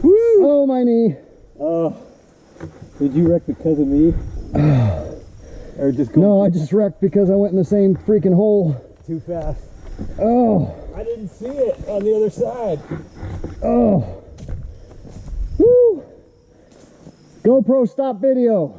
Woo! Oh, my knee. Oh. Did you wreck because of me? Or just go? No, I just wrecked because I went in the same freaking hole. Too fast. Oh. I didn't see it on the other side. Oh. Woo. GoPro stop video.